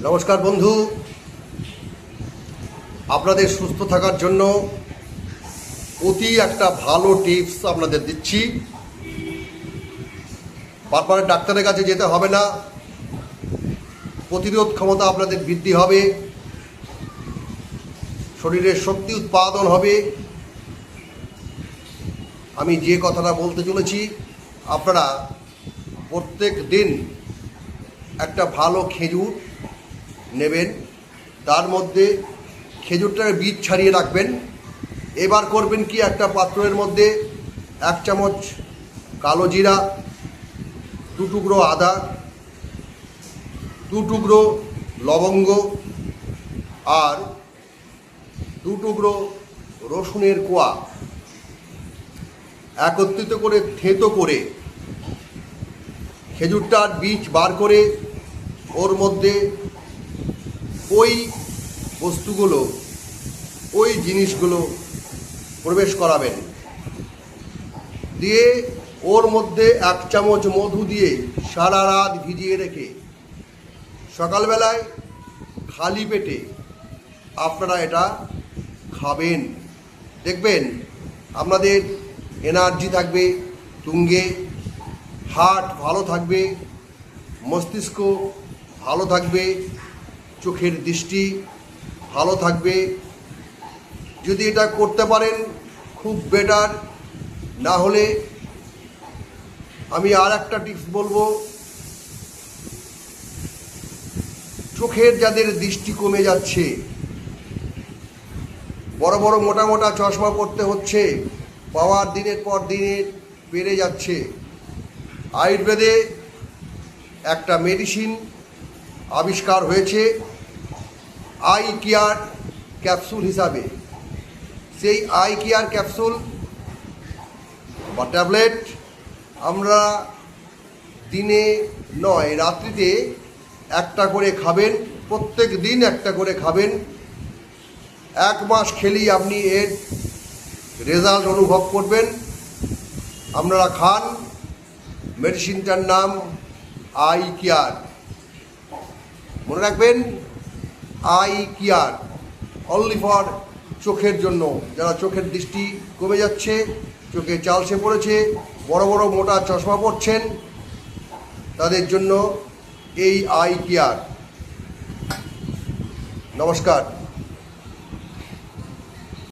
নমস্কার বন্ধু, আপনাদের সুস্থ থাকার জন্য অতি একটা ভালো টিপস আপনাদের দিচ্ছি। বারবার ডাক্তারের কাছে যেতে হবে না, প্রতিরোধ ক্ষমতা আপনাদের বৃদ্ধি হবে, শরীরের শক্তি উৎপাদন হবে। আমি যে কথাটা বলতে চলেছি, আপনারা প্রত্যেক দিন একটা ভালো খেজুর নেবেন, তার মধ্যে খেজুরটার বীজ ছাড়িয়ে রাখবেন। এবার করবেন কি, একটা পাত্রের মধ্যে 1 চামচ কালো জিরা, 2 টুকরো আদা, 2 টুকরো লবঙ্গ আর 2 টুকরো রসুনের কোয়া একত্রিত করে থেঁতো করে খেজুরটার বীজ বার করে ওর মধ্যে ওই বস্তুগুলো, ওই জিনিসগুলো প্রবেশ করাবেন। দিয়ে ওর মধ্যে 1 চামচ মধু দিয়ে সারা রাত ভিজিয়ে রেখে সকালবেলায় খালি পেটে আপনারা এটা খাবেন। দেখবেন আপনাদের এনার্জি থাকবে তুঙ্গে, হার্ট ভালো থাকবে, মস্তিষ্ক ভালো থাকবে, চোখের দৃষ্টি ভালো থাকবে। যদি এটা করতে পারেন খুব বেটার, না হলে আমি আর একটা টিপস বলবো। চোখের যাদের দৃষ্টি কমে যাচ্ছে, বড় বড় মোটা মোটা চশমা পড়তে হচ্ছে, পাওয়ার দিনের পর দিনের বেড়ে যাচ্ছে, আয়ুর্বেদে একটা মেডিসিন আবিষ্কার হয়েছে আই কেয়ার ক্যাপসুল হিসাবে। সেই আই কেয়ার ক্যাপসুল বা ট্যাবলেট আমরা দিনে নয়, রাত্রিতে একটা করে খাবেন, প্রত্যেক দিন একটা করে খাবেন। 1 মাস খেলেই আপনি এর রেজাল্ট অনুভব করবেন। আপনারা খান। মেডিসিনটার নাম আই কেয়ার, মনে রাখবেন, আই কেয়ার, অনলি ফর চোখের জন্য। যারা চোখের দৃষ্টি কমে যাচ্ছে, চোখে চালসে পড়েছে, বড় বড় মোটা চশমা পড়ছেন, তাদের জন্য এই আই কেয়ার। নমস্কার।